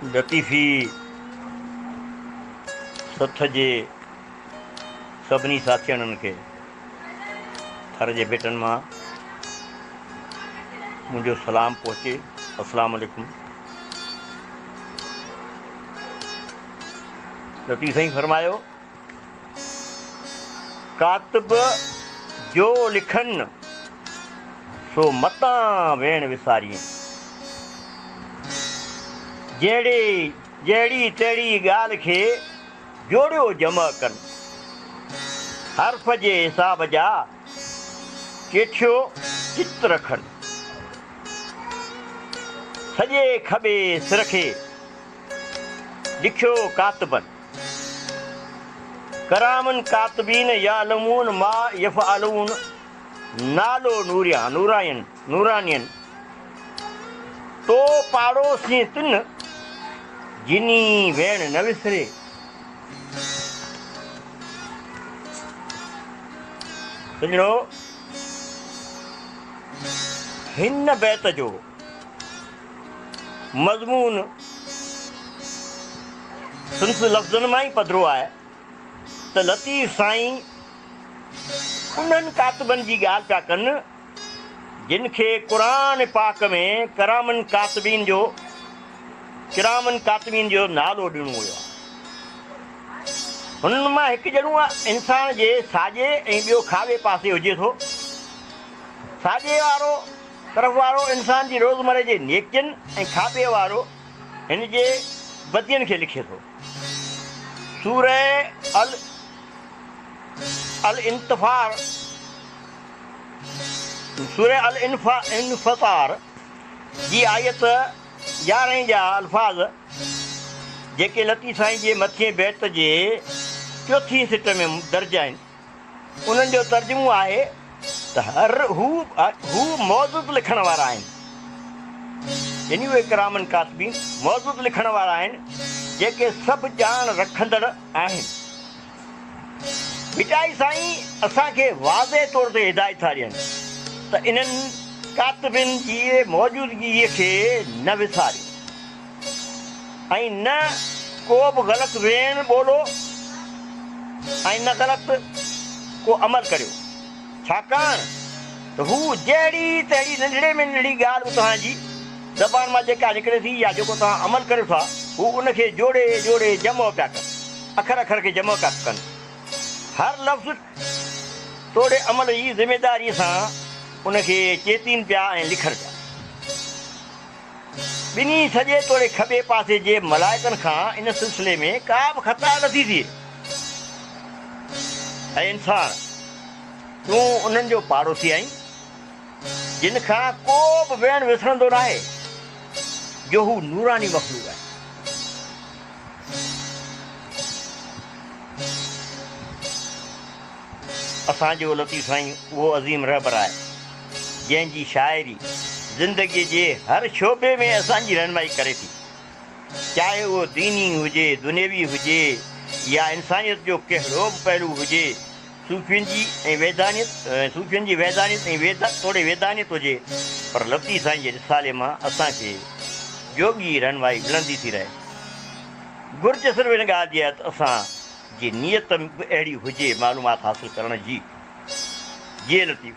लतीफ़ी सथ जे सभिनी साथियणनि खे थर जे भेटनि मां मुंहिंजो सलाम पहुचे। अस्सलाम वालेकुम। लतीफ़ साईं फरमायो, कातिब जो लिखनि सो मतां वेण विसारियईं, जहिड़ी तहिड़ी ॻाल्हि खे जोड़ियो जमा कनि, हर्फ़ जे हिसाब जा चेठियो चित रखनि, सॼे खॿे सिर खे लिखियो कातिबनि, करामन कातिबीन यालमून मा यफ़अलून, नालो नूरानियन तो पाड़ोसी तिन जिनी वेण न विसरे। सजणो, हिन बैत जो मज़मून सिंस लफ़्ज़नि मां ई पधिरो आहे त लतीफ़ साईं उन्हनि कातिबनि जी ॻाल्हि पिया कनि जिन खे क़ुरान पाक में किरामन कातिबीन जो नालो ॾिनो वियो आहे। हुननि मां हिकु ॼणो आहे इंसान जे साॼे ऐं ॿियो खाॿे पासे हुजे थो। साॼे वारो तरफ़ वारो इंसान जी रोज़मर्रा जे नेकियुनि ऐं खाॿे वारो हिन जे बदियुनि खे लिखे थो। सूरह अल इन्फ़तार जी आयत 11 जा अल्फाज़ जेके लतीफ़ साईं जे मथिएं बैत जे चौथी सिट में दर्ज आहिनि, उन्हनि जो तर्जुमो आहे त हू मौजूद लिखण वारा आहिनि, यानी उहे किरामन कातिबीन मौजूद लिखण वारा आहिनि जेके सभु ॼाण रखंदड़ आहिनि। बिचाई साईं असांखे वाज़े तौर ते हिदायत था ॾियनि त इन्हनि कातिबनि जी मौजूदगीअ खे न विसारियो ऐं न को बि ग़लति वेण ॿोलो ऐं न ग़लति को अमल करियो, छाकाणि त हू जहिड़ी तहिड़ी नंढड़े में नंढड़ी ॻाल्हि तव्हांजी ज़बान मां जेका निकिरे थी या जेको तव्हां अमल करियो था, हू उनखे जोड़े जोड़े जमो पिया कनि, अखर खे जमो पिया कनि। हर लफ़्ज़ तोड़े अमल जी ज़िमेदारीअ सां उनखे चेतीनि पिया ऐं लिखनि पिया। ॿिन्ही सॼे तोड़े खॿे पासे जे मलाइकनि खां इन सिलसिले में का बि ख़ता नथी थिए। ऐं इंसान, तूं उन्हनि जो पाड़ोसी आहीं जिन खां को बि वेण विसरंदो न आहे, जो हू नूरानी मख़लूक़ आहे। असांजो लतीफ़ साईं उहो अज़ीम रहबर आहे जंहिंजी शाइरी ज़िंदगीअ जे हर शोबे में असांजी रहनुमाई करे थी, चाहे उहो दीनी हुजे, दुनियावी हुजे या इंसानियत जो कहिड़ो बि पहलू हुजे, सूफ़ियुनि जी वैदानियत ऐं तोड़े वेदानियत हुजे, पर लतीफ़ साईं जे रिसाले मां असांखे जोगी रहनुमाई मिलंदी थी रहे। घुर्ज सिर्फ़ु हिन ॻाल्हि जी आहे त असांजी नियत अहिड़ी हुजे मालूमात हासिलु करण जी। जीअं लतीफ़